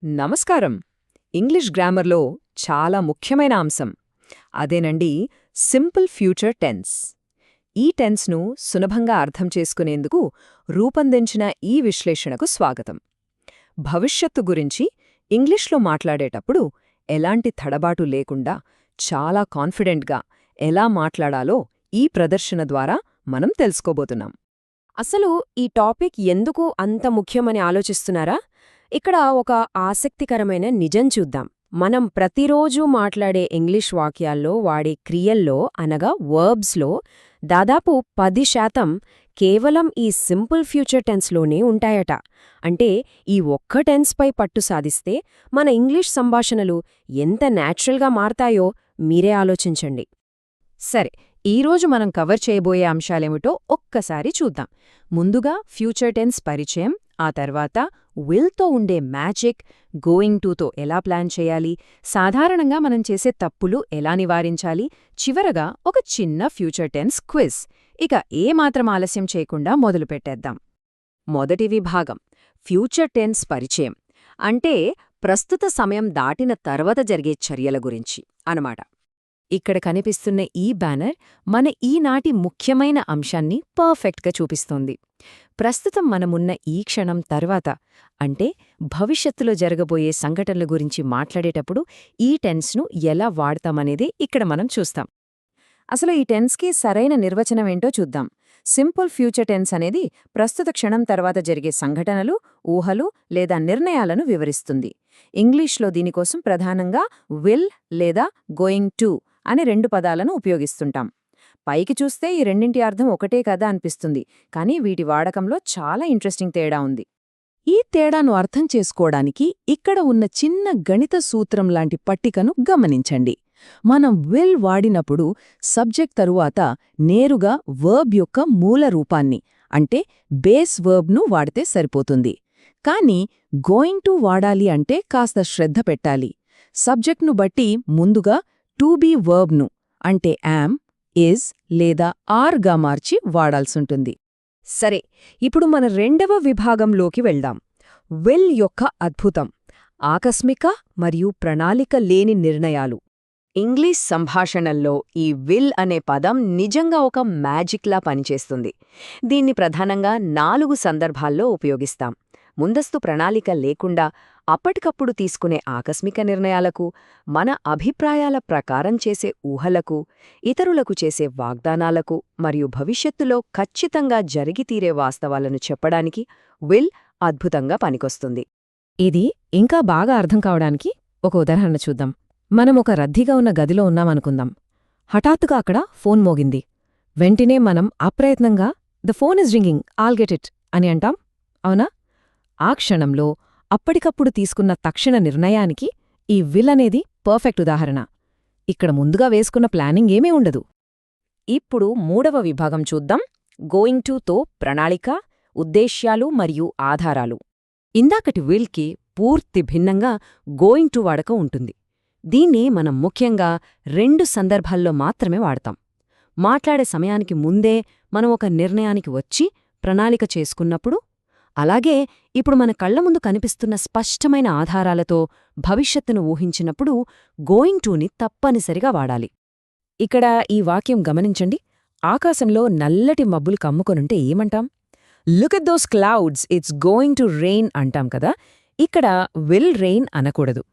నమస్కారం. ఇంగ్లీష్ గ్రామర్లో చాలా ముఖ్యమైన అంశం అదేనండి సింపుల్ ఫ్యూచర్ టెన్స్. ఈ టెన్స్ను సులభంగా అర్థం చేసుకునేందుకు రూపొందించిన ఈ విశ్లేషణకు స్వాగతం. భవిష్యత్తు గురించి ఇంగ్లీష్లో మాట్లాడేటప్పుడు ఎలాంటి తడబాటు లేకుండా చాలా కాన్ఫిడెంట్గా ఎలా మాట్లాడాలో ఈ ప్రదర్శన ద్వారా మనం తెలుసుకోబోతున్నాం. అసలు ఈ టాపిక్ ఎందుకు అంత ముఖ్యమని ఆలోచిస్తున్నారా? ఇక్కడ ఒక ఆసక్తికరమైన నిజం చూద్దాం. మనం ప్రతిరోజూ మాట్లాడే ఇంగ్లీష్ వాక్యాల్లో వాడే క్రియల్లో అనగా వర్బ్స్లో దాదాపు 10% కేవలం ఈ సింపుల్ ఫ్యూచర్ టెన్స్లోనే ఉంటాయట. అంటే ఈ ఒక్క టెన్స్పై పట్టు సాధిస్తే మన ఇంగ్లీష్ సంభాషణలు ఎంత న్యాచురల్గా మారతాయో మీరే ఆలోచించండి. సరే, ఈరోజు మనం కవర్ చేయబోయే అంశాలేమిటో ఒక్కసారి చూద్దాం. ముందుగా ఫ్యూచర్ టెన్స్ పరిచయం, ఆ తర్వాత విల్తో ఉండే మ్యాజిక్, గోయింగ్ టుతో ఎలా ప్లాన్ చేయాలి, సాధారణంగా మనం చేసే తప్పులు ఎలా నివారించాలి, చివరగా ఒక చిన్న ఫ్యూచర్ టెన్స్ క్విజ్. ఇక ఏమాత్రం ఆలస్యం చేయకుండా మొదలుపెట్టేద్దాం. మొదటి విభాగం ఫ్యూచర్ టెన్స్ పరిచయం అంటే ప్రస్తుత సమయం దాటిన తర్వాత జరిగే చర్యల గురించి అనమాట. ఇక్కడ కనిపిస్తున్న ఈ బ్యానర్ మన ఈనాటి ముఖ్యమైన అంశాన్ని పర్ఫెక్ట్గా చూపిస్తోంది. ప్రస్తుతం మనమున్న ఈ క్షణం తర్వాత అంటే భవిష్యత్తులో జరగబోయే సంఘటనల గురించి మాట్లాడేటప్పుడు ఈ టెన్స్ను ఎలా వాడతామనేదే ఇక్కడ మనం చూస్తాం. అసలు ఈ టెన్స్కి సరైన నిర్వచనమేంటో చూద్దాం. సింపుల్ ఫ్యూచర్ టెన్స్ అనేది ప్రస్తుత క్షణం తర్వాత జరిగే సంఘటనలు, ఊహలు లేదా నిర్ణయాలను వివరిస్తుంది. ఇంగ్లీష్లో దీనికోసం ప్రధానంగా విల్ లేదా గోయింగ్ టు అనే 2 పదాలను ఉపయోగిస్తుంటాం. పైకి చూస్తే ఈ రెండింటి అర్థం ఒకటే కదా అనిపిస్తుంది, కానీ వీటి వాడకంలో చాలా ఇంట్రెస్టింగ్ తేడా ఉంది. ఈ తేడాను అర్థం చేసుకోవడానికి ఇక్కడ ఉన్న చిన్న గణిత సూత్రం లాంటి పట్టికను గమనించండి. మనం విల్ వాడినప్పుడు సబ్జెక్ట్ తరువాత నేరుగా వర్బ్ యొక్క మూల రూపాన్ని అంటే బేస్ వర్బ్ను వాడితే సరిపోతుంది. కానీ గోయింగ్ టు వాడాలి అంటే కాస్త శ్రద్ధ పెట్టాలి. సబ్జెక్ట్ను బట్టి ముందుగా టు బీ వర్బ్ను అంటే యామ్, ఇజ్ లేదా ఆర్గా మార్చి వాడాల్సుంటుంది. సరే, ఇప్పుడు మన రెండవ విభాగంలోకి వెళ్దాం. విల్ యొక్క అద్భుతం, ఆకస్మిక మరియు ప్రణాళిక లేని నిర్ణయాలు. ఇంగ్లీష్ సంభాషణల్లో ఈ విల్ అనే పదం నిజంగా ఒక మ్యాజిక్లా పనిచేస్తుంది. దీన్ని ప్రధానంగా 4 సందర్భాల్లో ఉపయోగిస్తాం. ముందస్తు ప్రణాళిక లేకుండా అప్పటికప్పుడు తీసుకునే ఆకస్మిక నిర్ణయాలకు, మన అభిప్రాయాల ప్రకారం చేసే ఊహలకు, ఇతరులకు చేసే వాగ్దానాలకు మరియు భవిష్యత్తులో ఖచ్చితంగా జరిగితీరే వాస్తవాలను చెప్పడానికి విల్ అద్భుతంగా పనికొస్తుంది. ఇది ఇంకా బాగా అర్థం కావడానికి ఒక ఉదాహరణ చూద్దాం. మనం ఒక రద్దీగా ఉన్న గదిలో ఉన్నామనుకుందాం. హఠాత్తుగా అక్కడ ఫోన్ మోగింది. వెంటనే మనం అప్రయత్నంగా the phone is ringing, all get it అని అంటాం, అవునా? ఆ క్షణంలో అప్పటికప్పుడు తీసుకున్న తక్షణ నిర్ణయానికి ఈ విల్ అనేది పర్ఫెక్ట్ ఉదాహరణ. ఇక్కడ ముందుగా వేసుకున్న ప్లానింగ్ ఏమీ ఉండదు. ఇప్పుడు మూడవ విభాగం చూద్దాం. గోయింగ్ టుతో ప్రణాళిక, ఉద్దేశ్యాలు మరియు ఆధారాలు. ఇందాకటి విల్కి పూర్తి భిన్నంగా గోయింగ్ టు వాడకం ఉంటుంది. దీన్ని మనం ముఖ్యంగా 2 సందర్భాల్లో మాత్రమే వాడతాం. మాట్లాడే సమయానికి ముందే మనం ఒక నిర్ణయానికి వచ్చి ప్రణాళిక చేసుకున్నప్పుడు, అలాగే ఇప్పుడు మన కళ్ల ముందు కనిపిస్తున్న స్పష్టమైన ఆధారాలతో భవిష్యత్తును ఊహించినప్పుడు గోయింగ్ టూని తప్పనిసరిగా వాడాలి. ఇక్కడ ఈ వాక్యం గమనించండి. ఆకాశంలో నల్లటి మబ్బులు కమ్ముకొనుంటే ఏమంటాం? Look at those clouds, it's going to rain అంటాం కదా. ఇక్కడ విల్ రెయిన్ అనకూడదు.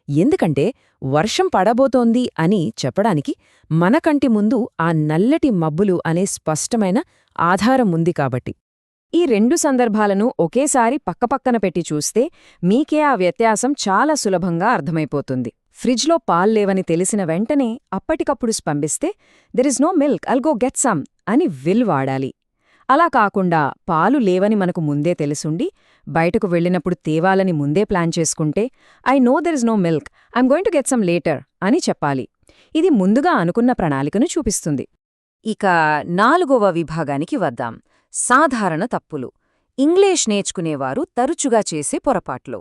ఎందుకంటే వర్షం పడబోతోంది అని చెప్పడానికి మన కంటి ముందు ఆ నల్లటి మబ్బులు అనే స్పష్టమైన ఆధారం ఉంది కాబట్టి. ఈ 2 సందర్భాలను ఒకేసారి పక్కపక్కన పెట్టి చూస్తే మీకే ఆ వ్యత్యాసం చాలా సులభంగా అర్థమైపోతుంది. ఫ్రిడ్జ్లో పాల్లేవని తెలిసిన వెంటనే అప్పటికప్పుడు స్పందిస్తే there is no milk, I'll go get some అని విల్ వాడాలి. అలా కాకుండా పాలు లేవని మనకు ముందే తెలుసుండి బయటకు వెళ్ళినప్పుడు తేవాలని ముందే ప్లాన్ చేసుకుంటే I know there is no milk, I'm going to get some later అని చెప్పాలి. ఇది ముందుగా అనుకున్న ప్రణాళికను చూపిస్తుంది. ఇక 4వ విభాగానికి వద్దాం. సాధారణ తప్పులు. ఇంగ్లీష్ నేర్చుకునేవారు తరచుగా చేసే పొరపాట్లు.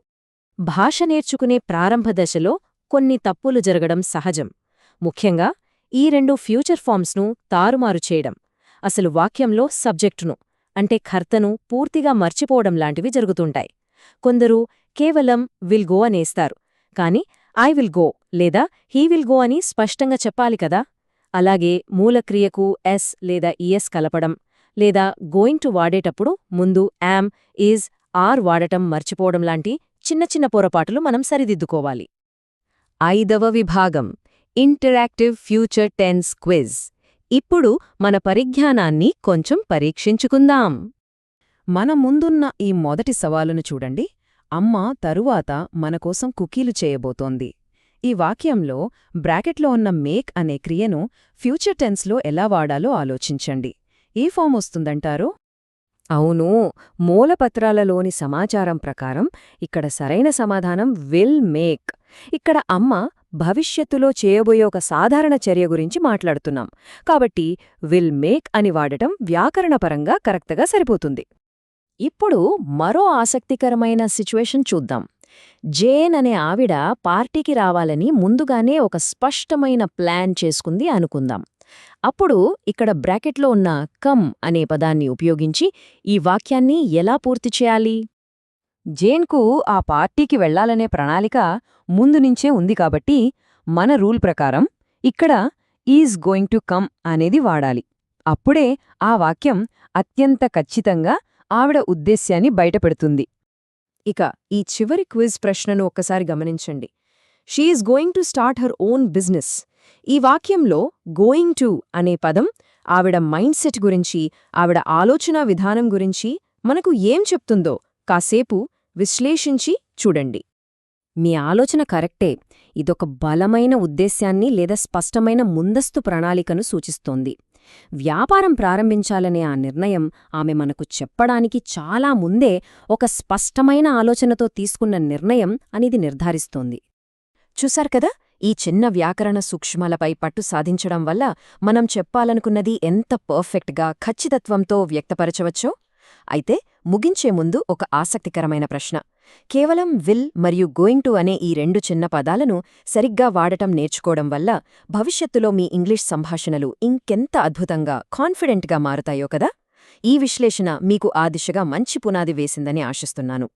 భాష నేర్చుకునే ప్రారంభ దశలో కొన్ని తప్పులు జరగడం సహజం. ముఖ్యంగా ఈ 2 ఫ్యూచర్ ఫార్మ్స్ను తారుమారు చేయడం, అసలు వాక్యంలో సబ్జెక్టును అంటే కర్తను పూర్తిగా మర్చిపోవడం లాంటివి జరుగుతుంటాయి. కొందరు కేవలం విల్ గో అనేస్తారు. కాని ఐ విల్ గో లేదా హీ విల్ గో అని స్పష్టంగా చెప్పాలి కదా. అలాగే మూలక్రియకు ఎస్ లేదా ఈఎస్ కలపడం లేదా గోయింగ్ టు వాడేటప్పుడు ముందు యామ్, ఈజ్, ఆర్ వాడటం మర్చిపోవడం లాంటి చిన్న చిన్న పొరపాటులు మనం సరిదిద్దుకోవాలి. 5వ విభాగం ఇంటరాక్టివ్ ఫ్యూచర్ టెన్స్ క్విజ్. ఇప్పుడు మన పరిజ్ఞానాన్ని కొంచెం పరీక్షించుకుందాం. మన ముందున్న ఈ మొదటి సవాలును చూడండి. అమ్మ తరువాత మనకోసం కుకీలు చేయబోతోంది. ఈ వాక్యంలో బ్రాకెట్లో ఉన్న మేక్ అనే క్రియను ఫ్యూచర్ టెన్స్లో ఎలా వాడాలో ఆలోచించండి. ఏ ఫామ్ వస్తుందంటారు? అవును, మూలపత్రాలలోని సమాచారం ప్రకారం ఇక్కడ సరైన సమాధానం విల్ మేక్. ఇక్కడ అమ్మ భవిష్యత్తులో చేయబోయే ఒక సాధారణ చర్య గురించి మాట్లాడుతున్నాం కాబట్టి విల్ మేక్ అని వాడటం వ్యాకరణపరంగా కరెక్ట్గా సరిపోతుంది. ఇప్పుడు మరో ఆసక్తికరమైన సిచ్యువేషన్ చూద్దాం. జేన్ అనే ఆవిడ పార్టీకి రావాలని ముందుగానే ఒక స్పష్టమైన ప్లాన్ చేసుకుంది అనుకుందాం. అప్పుడు ఇక్కడ బ్రాకెట్లో ఉన్న కమ్ అనే పదాన్ని ఉపయోగించి ఈ వాక్యాన్ని ఎలా పూర్తి చేయాలి? జేన్కు ఆ పార్టీకి వెళ్లాలనే ప్రణాళిక ముందునుంచే ఉంది కాబట్టి మన రూల్ ప్రకారం ఇక్కడ ఈజ్ గోయింగ్ టు కమ్ అనేది వాడాలి. అప్పుడే ఆ వాక్యం అత్యంత ఖచ్చితంగా ఆవిడ ఉద్దేశ్యాన్ని బయటపెడుతుంది. ఇక ఈ చివరి క్విజ్ ప్రశ్నను ఒక్కసారి గమనించండి. She is going to start her own business. ఈ వాక్యంలో గోయింగ్ టు అనే పదం ఆవిడ మైండ్ సెట్ గురించి, ఆవిడ ఆలోచనా విధానం గురించి మనకు ఏం చెప్తుందో కాసేపు విశ్లేషించి చూడండి. మీ ఆలోచన కరెక్టే. ఇదొక బలమైన ఉద్దేశ్యాన్ని లేదా స్పష్టమైన ముందస్తు ప్రణాళికను సూచిస్తోంది. వ్యాపారం ప్రారంభించాలనే ఆ నిర్ణయం ఆమె మనకు చెప్పడానికి చాలా ముందే ఒక స్పష్టమైన ఆలోచనతో తీసుకున్న నిర్ణయం అనేది నిర్ధారిస్తోంది. చూశారు కదా, ఈ చిన్న వ్యాకరణ సూక్ష్మాలపై పట్టు సాధించడం వల్ల మనం చెప్పాలనుకున్నది ఎంత పర్ఫెక్ట్గా, ఖచ్చితత్వంతో వ్యక్తపరచవచ్చో. అయితే ముగించే ముందు ఒక ఆసక్తికరమైన ప్రశ్న. కేవలం విల్ మరియు గోయింగ్ టు అనే ఈ 2 చిన్న పదాలను సరిగ్గా వాడటం నేర్చుకోవడం వల్ల భవిష్యత్తులో మీ ఇంగ్లీష్ సంభాషణలు ఇంకెంత అద్భుతంగా, కాన్ఫిడెంట్గా మారుతాయో కదా. ఈ విశ్లేషణ మీకు ఆ దిశగా మంచి పునాది వేసిందని ఆశిస్తున్నాను.